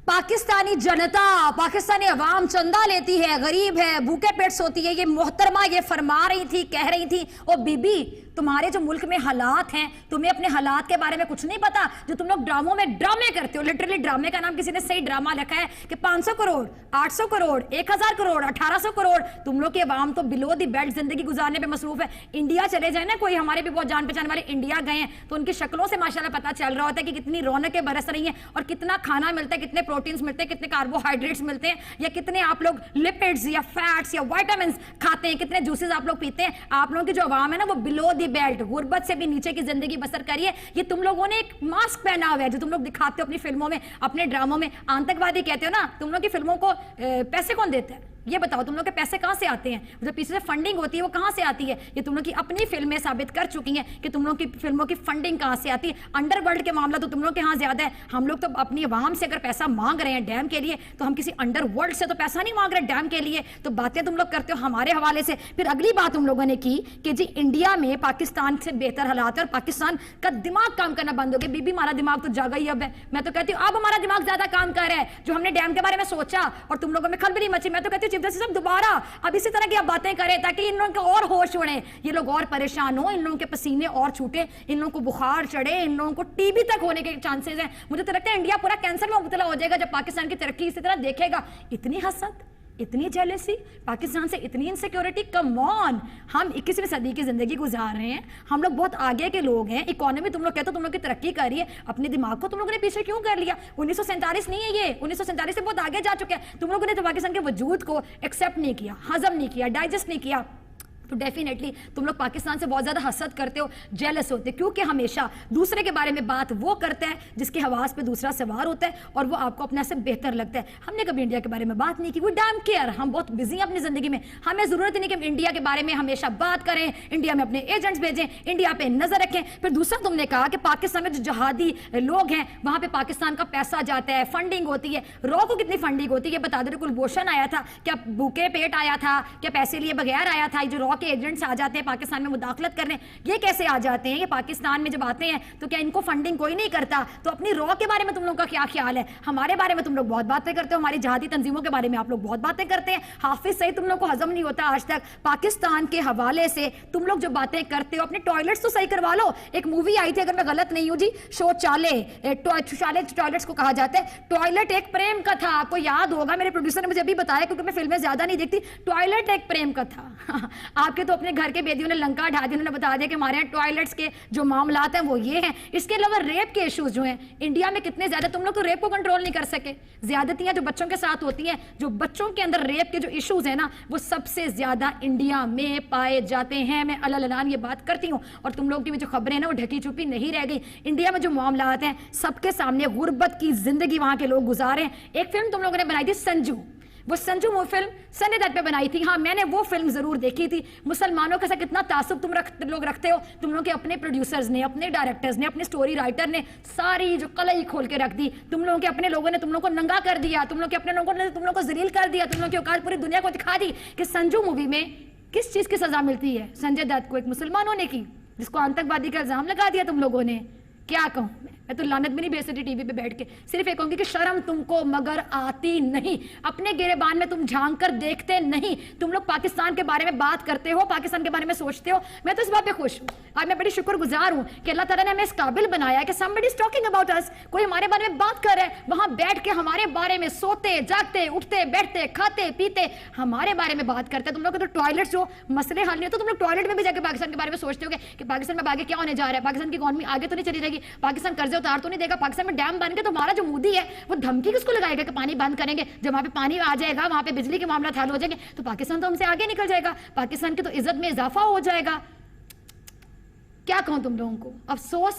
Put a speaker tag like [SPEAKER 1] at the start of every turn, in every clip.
[SPEAKER 1] पाकिस्तानी जनता, पाकिस्तानी अवाम चंदा लेती है, गरीब है, भूखे पेट सोती है। ये मोहतरमा ये फरमा रही थी, कह रही थी, ओ बीबी तुम्हारे जो मुल्क में हालात हैं, तुम्हें अपने हालात के बारे में कुछ नहीं पता। जो तुम लोग ड्रामों में ड्रामे करते हो, लिटरली ड्रामे का नाम किसी ने सही ड्रामा लिखा है कि 500 करोड़, 800 करोड़, 1000 करोड़, 1800 करोड़। तुम लोग के अवाम तो बिलो दी बेल्ट जिंदगी गुजारने पे मसरूफ है। इंडिया चले जाए ना, कोई हमारे भी बहुत जान पहचान वाले इंडिया गए हैं तो उनकी शक्लों से माशाल्लाह पता चल रहा होता है कि कितनी रौनकें बरस रही हैं और कितना खाना मिलता है, कितने प्रोटीन्स मिलते हैं, कितने कार्बोहाइड्रेट्स मिलते हैं, या कितने आप लोग लिपिड्स या फैट्स या विटामिन्स खाते हैं, कितने जूसेस आप लोग पीते हैं। आप लोगों की जो अवाम है ना वो बिलो दी बेल्ट, गुर्बत से भी नीचे की जिंदगी बसर करिए। ये तुम लोगों ने एक मास्क पहना हुआ है जो तुम लोग दिखाते हो अपनी फिल्मों में, अपने ड्रामों में। आतंकवादी कहते हो ना, तुम लोग की फिल्मों को पैसे कौन देते हैं ये बताओ? तुम लोग के पैसे कहां से आते हैं? जो पीछे से फंडिंग होती है वो कहां से आती है? ये तुम लोग की अपनी फिल्में साबित कर चुकी हैं कि तुम लोग की फिल्मों की फंडिंग कहां से आती है। अंडरवर्ल्ड के मामला तो तुम लोग के यहाँ ज्यादा है। हम लोग तो अपनी आवाम से अगर पैसा मांग रहे हैं डैम के लिए तो हम किसी अंडरवर्ल्ड से तो पैसा नहीं मांग रहे डैम के लिए। तो बातें तुम लोग करते हो हमारे हवाले से। फिर अगली बात तुम लोगों ने की कि जी इंडिया में पाकिस्तान से बेहतर हालात है और पाकिस्तान का दिमाग काम करना बंद हो गया। बीबी हमारा दिमाग तो जागा ही अब है। मैं तो कहती हूँ अब हमारा दिमाग ज्यादा काम कर रहा है। जो हमने डैम के बारे में सोचा और तुम लोगों में खलबली मची, मैं तो कहती हूँ चीफ जस्टिस साहब दोबारा अब इसी तरह की आप बातें करें ताकि इन लोगों को और होश उड़े, ये लोग और परेशान हो, इन लोगों के पसीने और छूटे, इन लोगों को बुखार चढ़े, इन लोगों को टीबी तक होने के चांसेस हैं। मुझे तो लगता है इंडिया पूरा कैंसर में मुब्तला हो जाएगा जब पाकिस्तान की तरक्की इसी तरह देखेगा। इतनी हसद, इतनी जेलसी, पाकिस्तान से इतनी इनसिक्योरिटी, कम ऑन। हम 21वीं सदी की जिंदगी गुजार रहे हैं, हम लोग बहुत आगे के लोग हैं। इकोनॉमी तुम लोग कहते हो तुम लोग की तरक्की कर रही है, अपने दिमाग को तुम लोगों ने पीछे क्यों कर लिया? 1947 नहीं है ये, 1947 से बहुत आगे जा चुके हैं। तुम लोगों ने तो पाकिस्तान के वजूद को एक्सेप्ट नहीं किया, हजम नहीं किया, डाइजेस्ट नहीं किया। तो डेफिनेटली तुम लोग पाकिस्तान से बहुत ज्यादा हसद करते हो, जेलस होते, क्योंकि हमेशा दूसरे के बारे में बात वो करता है जिसके हवास पे दूसरा सवार होता है और वो आपको अपने से बेहतर लगता है। हमने कभी इंडिया के बारे में बात नहीं की, वो डैम केयर, हम बहुत बिजी हैं अपनी जिंदगी में। हमें जरूरत नहीं कि हम इंडिया के बारे में हमेशा बात करें, इंडिया में अपने एजेंट्स भेजें, इंडिया पे नजर रखें। फिर दूसरा तुमने कहा कि पाकिस्तान में जो जहादी लोग हैं वहां पे पाकिस्तान का पैसा जाता है, फंडिंग होती है। रॉ को कितनी फंडिंग होती है बता दो। कुलभूषण आया था, क्या भूखे पेट आया था, क्या पैसे लिए बगैर आया था? जो रॉ के एजेंट्स आ जाते हैं पाकिस्तान में मुदाखलत करने, ये कैसे आ जाते हैं? ये पाकिस्तान में जब आते हैं तो क्या इनको फंडिंग कोई नहीं करता? तो अपनी रॉ के बारे में तुम लोगों का क्या ख्याल है? हमारे बारे में तुम लोग बहुत बातें करते हो, हमारी जहादी तंजीमों के बारे में आप लोग बहुत बातें करते हैं। हाफिज सही तुम लोग को हजम नहीं होता आज तक। पाकिस्तान के हवाले से तुम लोग जो बातें करते हो, अपने टॉयलेट्स तो सही करवा लो। एक मूवी आई थी, अगर मैं गलत नहीं हूं जी, शौचालय, टॉयलेट्स को कहा जाता है। टॉयलेट एक प्रेम का था, आपको याद होगा, मेरे प्रोड्यूसर ने मुझे अभी बताया क्योंकि मैं फिल्में ज्यादा नहीं देखती। टॉयलेट एक प्रेम का था। आपके तो अपने घर के बेदियों ने लंका ढा दी, उन्होंने बता दिया कि हमारे यहाँ टॉयलेट्स के जो मामलात हैं वो ये हैं। इसके अलावा रेप के इश्यूज जो हैं इंडिया में कितने ज्यादा, तुम लोग तो रेप को कंट्रोल नहीं कर सके। ज्यादतियां जो बच्चों के साथ होती हैं, जो बच्चों के अंदर रेप के जो इश्यूज हैं ना, वो सबसे ज्यादा इंडिया में पाए जाते हैं। मैं अल्लाह ये बात करती हूँ और तुम लोग की जो खबरें हैं ना वो ढकी छुपी नहीं रह गई। इंडिया में जो मामलात हैं सबके सामने, गुर्बत की जिंदगी वहां के लोग गुजारे हैं। एक फिल्म तुम लोगों ने बनाई थी संजू, वो संजू वो फिल्म सनी दत्त पे बनाई थी। हाँ, मैंने वो फिल्म जरूर देखी थी। मुसलमानों के साथ कितना तासुब लोग रखते हो। तुम लोग के अपने प्रोड्यूसर्स ने, अपने डायरेक्टर्स ने, अपने स्टोरी राइटर ने सारी जो कलई खोल के रख दी। तुम लोगों के अपने लोगों ने तुम लोग को नंगा कर दिया, तुम लोग के अपने लोगों ने तुम लोग को जलील कर दिया। तुम लोग की औकात पूरी दुनिया को दिखा दी कि संजू मूवी में किस चीज की सजा मिलती है संजय दत्त को, एक मुसलमान होने की, जिसको आतंकवादी का इल्जाम लगा दिया तुम लोगों ने। क्या कहूं मैं तो लानत भी नहीं भेज सकती टीवी पे बैठ के। सिर्फ एक कहूंगी कि शर्म तुमको मगर आती नहीं, अपने गिरेबान में तुम झांक कर देखते नहीं। तुम लोग पाकिस्तान के बारे में बात करते हो, पाकिस्तान के बारे में सोचते हो। मैं तो इस बात पे खुश हूं, आज मैं बड़ी शुक्रगुजार हूं कि अल्लाह ताला ने हमें इस काबिल बनाया कि somebody is talking about us, कोई हमारे बारे में बात कर रहा है, वहां बैठ के हमारे बारे में सोते जागते उठते बैठते खाते पीते हमारे बारे में बात करते हैं। तुम लोग तो टॉयलेट जो मसले हल नहीं हो तो तुम लोग टॉयलेट में भी जाके पाकिस्तान के बारे में सोचते हो कि पाकिस्तान में आगे क्या होने जा रहा है, पाकिस्तान की इकॉनमी आगे तो नहीं चली जाएगी, पाकिस्तान कर्जे उतार तो नहीं देगा, पाकिस्तान में डैम बन के तो हमारा जो मोदी है वो धमकी किसको लगाएगा कि पानी बंद करेंगे? जब वहां पे पानी आ जाएगा, वहां पे बिजली के मामला हल हो जाएंगे तो पाकिस्तान तो हमसे आगे निकल जाएगा, पाकिस्तान की तो इज्जत में इजाफा हो जाएगा। क्या कहूं तुम लोगों को, अफसोस,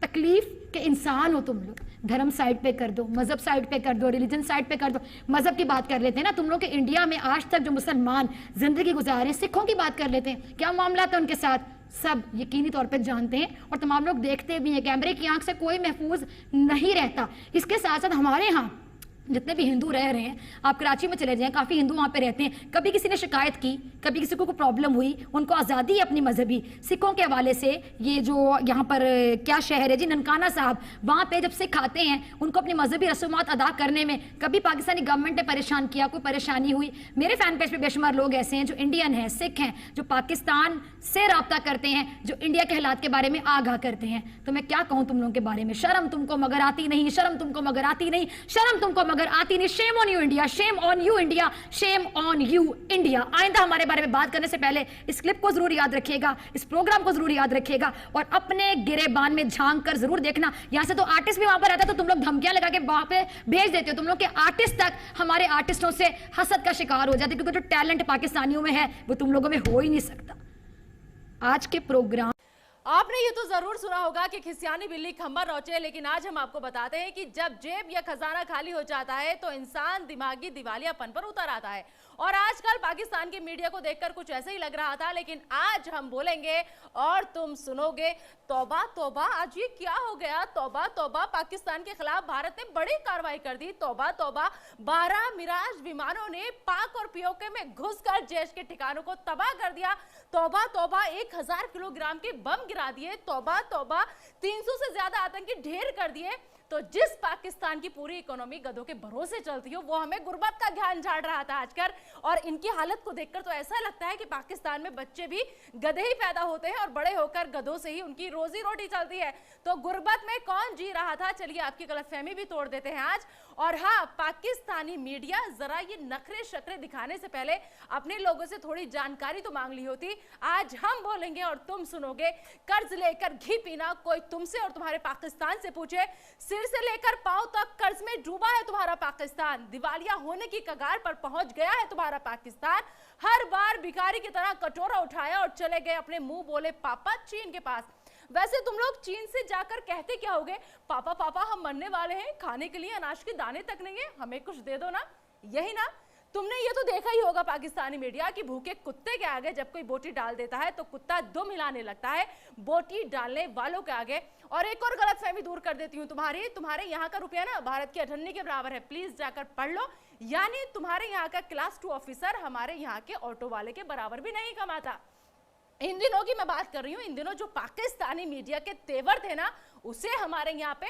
[SPEAKER 1] तकलीफ कि इंसान हो तुम लोग। धर्म साइड पे कर दो, मजहब साइड पे कर दो, रिलीजन साइड पे कर दो। मजहब की बात कर लेते हैं ना, तुम लोग के इंडिया में आज तक जो मुसलमान जिंदगी गुजारे, सिखों की बात कर लेते हैं, क्या मामला था उनके साथ, सब यकीनी तौर पे जानते हैं और तमाम लोग देखते भी हैं। कैमरे की आंख से कोई महफूज नहीं रहता। इसके साथ साथ हमारे यहाँ जितने भी हिंदू रह रहे हैं, आप कराची में चले जाएं, काफ़ी हिंदू वहाँ पे रहते हैं, कभी किसी ने शिकायत की, कभी किसी को कोई प्रॉब्लम हुई, उनको आज़ादी है अपनी मजहबी सिखों के हवाले से। ये जो यहाँ पर क्या शहर है जी, ननकाना साहब, वहाँ पे जब सिख आते हैं उनको अपनी मजहबी रसूमात अदा करने में कभी पाकिस्तानी गवर्नमेंट ने परेशान किया, कोई परेशानी हुई? मेरे फैन पेज पे बेशुमार लोग ऐसे हैं जो इंडियन हैं, सिख हैं, जो पाकिस्तान से रब्ता करते हैं, जो इंडिया के हालात के बारे में आगाह करते हैं। तो मैं क्या कहूँ तुम लोगों के बारे में, शर्म तुमको मगर आती नहीं, शर्म तुमको मगर आती नहीं, शर्म तुमको मगर आती नहीं। Shame on you India, shame on you India, shame on you India. आइंदा हमारे बारे में बात करने से पहले इस क्लिप को जरूर याद रखिएगा, इस प्रोग्राम को जरूर याद रखिएगा और अपने गिरेबान में झांक कर जरूर देखना। यहां से तो आर्टिस्ट भी वहां पर रहता है तो तुम लोग धमकियां लगा के वहां पे भेज देते हो, तुम लोग के आर्टिस्ट तक हमारे आर्टिस्टों से हसद का शिकार हो जाते, क्योंकि जो टैलेंट पाकिस्तानियों में है वो तुम लोगों में हो ही नहीं सकता। आज के प्रोग्राम
[SPEAKER 2] आपने ये तो जरूर सुना होगा कि खिसियानी बिल्ली खंबा नोचे, लेकिन आज हम आपको बताते हैं कि जब जेब या खजाना खाली हो जाता है तो इंसान दिमागी दिवालियापन पर उतर आता है। और आजकल पाकिस्तान के मीडिया को देखकर कुछ ऐसे ही लग रहा था, लेकिन आज हम बोलेंगे और तुम सुनोगे। तौबा तौबा, आज ये क्या हो गया? तौबा तौबा, पाकिस्तान के खिलाफ भारत ने बड़ी कार्रवाई कर दी। तौबा तौबा, 12 मिराज विमानों ने पाक और पीओके में घुसकर जैश के ठिकानों को तबाह कर दिया। तौबा तौबा, 1000 किलोग्राम के बम गिरा दिए। तौबा तौबा, 300 से ज्यादा आतंकी ढेर कर दिए। तो जिस पाकिस्तान की पूरी इकोनॉमी गधों के भरोसे चलती हो, वो हमें गुर्बत का ज्ञान झाड़ रहा था आजकल। और इनकी हालत को देखकर तो ऐसा लगता है कि पाकिस्तान में बच्चे भी गधे ही पैदा होते हैं और बड़े होकर गधों से ही उनकी रोजी रोटी चलती है। तो गुर्बत में कौन जी रहा था, चलिए आपकी गलतफहमी भी तोड़ देते हैं आज। और हाँ, पाकिस्तानी मीडिया जरा ये नखरे शक्रे दिखाने से पहले अपने लोगों से थोड़ी जानकारी तो मांग ली होती। आज हम बोलेंगे और तुम सुनोगे। कर्ज लेकर घी पीना, कोई तुमसे और तुम्हारे पाकिस्तान से पूछे। सिर से लेकर पांव तक कर्ज में डूबा है तुम्हारा पाकिस्तान। दिवालिया होने की कगार पर पहुंच गया है तुम्हारा पाकिस्तान। हर बार भिखारी की तरह कटोरा उठाया और चले गए अपने मुंह बोले पापा चीन के पास। वैसे तुम लोग चीन से जाकर कहते क्या होगे? पापा पापा हम मरने वाले हैं, खाने के लिए अनाज के दाने तक नहीं है, हमें कुछ दे दो ना। यही ना? तुमने ये तो देखा ही होगा पाकिस्तानी मीडिया कि भूखे कुत्ते के आगे जब कोई बोटी डाल देता है तो कुत्ता दुम हिलाने लगता है बोटी डालने वालों के आगे। और एक और गलतफहमी दूर कर देती हूँ तुम्हारे यहाँ का रुपया ना भारत की अठन्नी के बराबर है, प्लीज जाकर पढ़ लो। यानी तुम्हारे यहाँ का क्लास 2 ऑफिसर हमारे यहाँ के ऑटो वाले के बराबर भी नहीं कमाता। इन दिनों की मैं बात कर रही हूँ, इन दिनों जो पाकिस्तानी मीडिया के तेवर थे ना, उसे हमारे यहाँ पे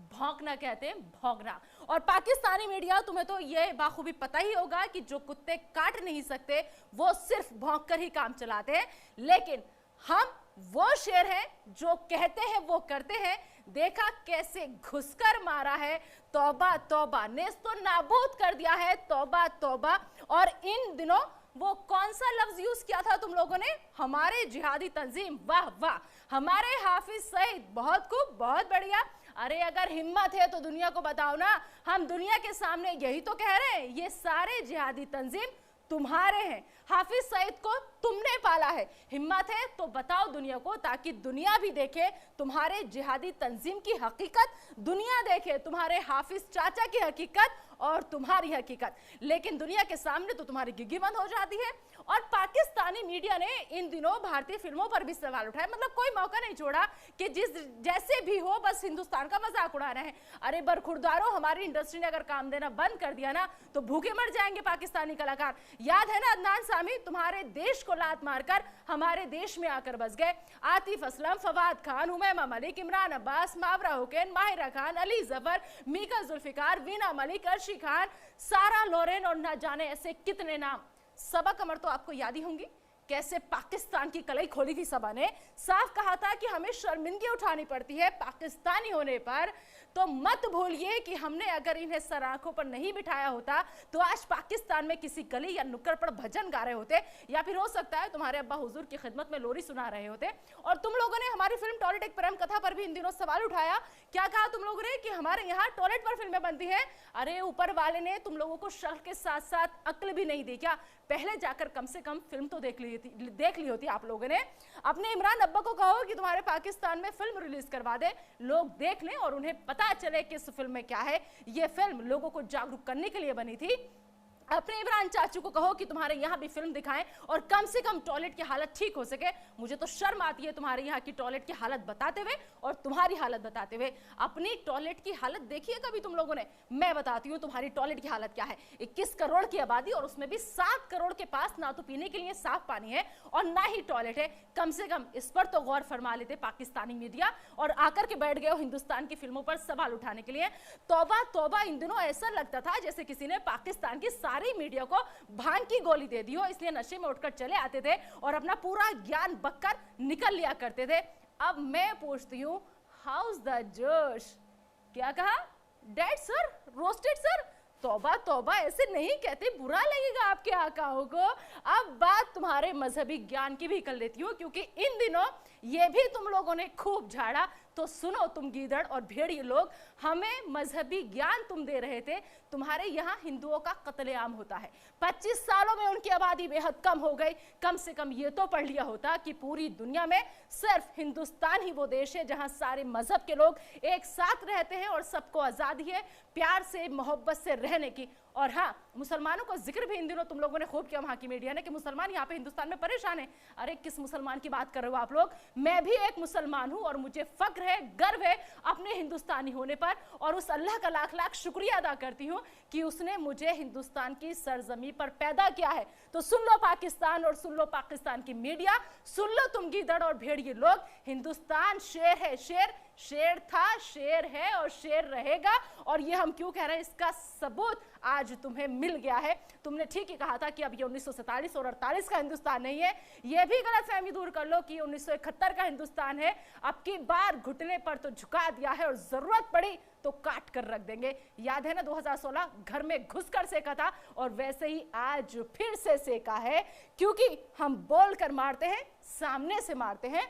[SPEAKER 2] भौंकना कहते हैं, भौंकना। और पाकिस्तानी मीडिया, तुम्हें तो ये बाखूबी पता ही होगा कि जो कुत्ते काट नहीं सकते वो सिर्फ भौंक कर ही काम चलाते हैं। लेकिन हम वो शेर हैं जो कहते हैं वो करते हैं। देखा कैसे घुसकर मारा है, तौबा तौबा, नेस्तो नाबूद कर दिया है, तौबा तौबा। और इन दिनों वो कौन सा लफ्ज यूज किया था तुम लोगों ने? हमारे जिहादी तंजीम, वाह वाह, हमारे हाफिज सईद, बहुत खूब, बहुत बढ़िया। अरे अगर हिम्मत है तो दुनिया को बताओ ना, हम दुनिया के सामने यही तो कह रहे हैं, ये सारे जिहादी तंजीम तुम्हारे हैं। हाफिज सईद को तुमने पाला है, हिम्मत है तो बताओ दुनिया को, ताकि दुनिया भी देखे तुम्हारे जिहादी तंजीम की हकीकत, दुनिया देखे तुम्हारे हाफिज चाचा की हकीकत और तुम्हारी हकीकत। लेकिन दुनिया के सामने तो तुम्हारी गिग्गी बंद हो जाती है। और पाकिस्तानी मीडिया ने इन दिनों भारतीय फिल्मों पर भी सवाल उठाए, मतलब कोई मौका नहीं छोड़ा कि जैसे भी हो बस हिंदुस्तान का मजाक उड़ाना है। अरे बरखुरदारों, हमारी इंडस्ट्री ने अगर काम देना बंद कर दिया ना तो भूखे मर जाएंगे पाकिस्तानी कलाकार। याद है ना अदनान सामी, तुम्हारे देश को लात मारकर हमारे देश में आकर बस गए। आतिफ असलम, फवाद खान, हुमैमा मलिक, इमरान अब्बास, मावरा हुसैन, माहिरा खान, अली जफर, मीका जुल्फिकार, वीना मलिक, अर्शी खान, सारा लोरेन और न जाने ऐसे कितने नाम। सबा कमर तो आपको याद ही होंगी, कैसे पाकिस्तान की कलई खोली थी सबा ने। साफ कहा था कि हमें शर्मिंदगी उठानी पड़ती है पाकिस्तानी होने पर। तो मत भूलिए कि हमने अगर इन्हें सर आंखों पर नहीं बिठाया होता तो आज पाकिस्तान में किसी गली या नुक्कड़ पर भजन गा रहे होते, या फिर हो सकता है तुम्हारे अब्बा हुजूर की खिदमत में लोरी सुना रहे होते। और तुम लोगों ने हमारी फिल्म टॉयलेट एक प्रेम कथा पर भी इन दिनों सवाल उठाया। क्या कहा तुम लोगों ने? कि हमारे यहाँ टॉयलेट पर फिल्में बनती है। अरे ऊपर वाले ने तुम लोगों को शक्ल के साथ साथ अक्ल भी नहीं दी क्या? पहले जाकर कम से कम फिल्म तो देख ली होती आप लोगों ने। अपने इमरान अब्बा को कहो कि तुम्हारे पाकिस्तान में फिल्म रिलीज करवा दे, लोग देख लें और उन्हें पता चले कि इस फिल्म में क्या है। ये फिल्म लोगों को जागरूक करने के लिए बनी थी। अपने इमरान चाचू को कहो कि तुम्हारे यहाँ भी फिल्म दिखाएं और कम से कम टॉयलेट की हालत ठीक हो सके। मुझे तो शर्म आती है तुम्हारे यहाँ की टॉयलेट की हालत बताते हुए और तुम्हारी हालत बताते हुए। अपनी टॉयलेट की हालत देखी है कभी तुम लोगों ने? मैं बताती हूँ तुम्हारी टॉयलेट की हालत क्या है। 21 करोड़ की आबादी और उसमें भी 7 करोड़ के पास ना तो पीने के लिए साफ पानी है और ना ही टॉयलेट है। कम से कम इस पर तो गौर फरमा लेते पाकिस्तानी मीडिया, और आकर के बैठ गए हो हिंदुस्तान की फिल्मों पर सवाल उठाने के लिए। तौबा तौबा, इन दिनों ऐसा लगता था जैसे किसी ने पाकिस्तान की सारी मीडिया को भांग की गोली दे दी हो, इसलिए नशे में उठकर चले आते थे और अपना पूरा ज्ञान बककर निकल लिया करते थे। अब मैं पूछती हूँ, हाउस द जोश? क्या कहा? Dead sir, roasted sir? तौबा तौबा, ऐसे नहीं कहते, बुरा लगेगा आपके आकाओं को। अब बात तुम्हारे मजहबी ज्ञान की भी कर लेती हूँ, क्योंकि इन दिनों ये भी तुम लोगों ने खूब झाड़ा। तो सुनो तुम गीदड़ और भेड़िए लोग, हमें मजहबी ज्ञान तुम दे रहे थे। तुम्हारे यहाँ हिंदुओं का कत्लेआम होता है, 25 सालों में उनकी आबादी बेहद कम हो गई। कम से कम ये तो पढ़ लिया होता कि पूरी दुनिया में सिर्फ हिंदुस्तान ही वो देश है जहां सारे मजहब के लोग एक साथ रहते हैं और सबको आजादी है प्यार से मोहब्बत से रहने की। और हाँ, मुसलमानों का जिक्र भी इन दिनों तुम लोगों ने खूब किया वहां की मीडिया ने कि मुसलमान यहाँ पे हिंदुस्तान में परेशान है। अरे किस मुसलमान की बात कर रहे हो आप लोग? मैं भी एक मुसलमान हूं और मुझे फक्र है, गर्व है अपने हिंदुस्तानी होने पर, और उस अल्लाह का लाख लाख शुक्रिया अदा करती हूँ कि उसने मुझे हिंदुस्तान की सरजमी पर पैदा किया है। तो सुन लो पाकिस्तान और सुन लो पाकिस्तान की मीडिया, सुन लो तुम गीदड़ और भेड़िए लोग, हिंदुस्तान शेर है, शेर, शेर था, शेर है और शेर रहेगा। और ये हम क्यों कह रहे हैं, इसका सबूत आज तुम्हें मिल गया है। तुमने ठीक ही कहा था कि अब ये 1947 और 48 का हिंदुस्तान नहीं है। ये भी गलतफहमी दूर कर लो कि 1971 का हिंदुस्तान है। अब की बार घुटने पर तो झुका दिया है और जरूरत पड़ी तो काट कर रख देंगे। याद है ना 2016 घर में घुसकर सेका था, और वैसे ही आज फिर से सेका है, क्योंकि हम बोल कर मारते हैं, सामने से मारते हैं।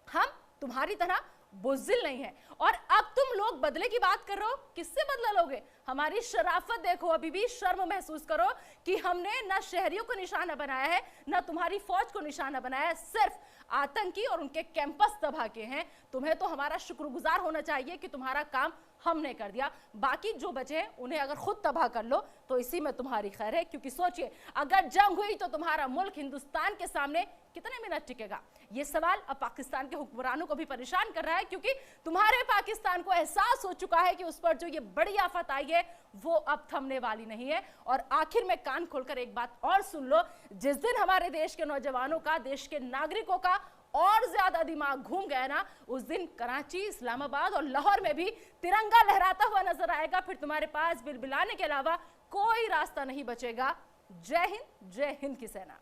[SPEAKER 2] हम तुम्हारी तरह बुज़दिल नहीं है। और अब तुम लोग बदले की बात कर रहे हो, किससे बदला लोगे? हमारी शराफत देखो, अभी भी शर्म महसूस करो कि हमने ना शहरियों को निशाना बनाया है, ना तुम्हारी फौज को निशाना बनाया है, सिर्फ आतंकी और उनके कैंपस तबाह के हैं। तुम्हें तो हमारा शुक्रगुजार होना चाहिए कि तुम्हारा काम हमने कर दिया। बाकी जो बचे हैं उन्हें अगर खुद तबाह कर लो तो इसी में तुम्हारी खैर है, क्योंकि सोचिए अगर जंग हुई तो तुम्हारा मुल्क हिंदुस्तान के सामने कितने मिनट टिकेगा? ये सवाल अब पाकिस्तान के हुक्मरानों को भी परेशान कर रहा है, क्योंकि तुम्हारे पाकिस्तान को एहसास हो चुका है कि उस पर जो ये बड़ी आफत आई है वो अब थमने वाली नहीं है। और आखिर में कान खोलकर एक बात और सुन लो, जिस दिन हमारे देश के नौजवानों का, देश के नागरिकों का और ज्यादा दिमाग घूम गया ना, उस दिन कराची, इस्लामाबाद और लाहौर में भी तिरंगा लहराता हुआ नजर आएगा। फिर तुम्हारे पास बिलबिलाने के अलावा कोई रास्ता नहीं बचेगा। जय हिंद की सेना।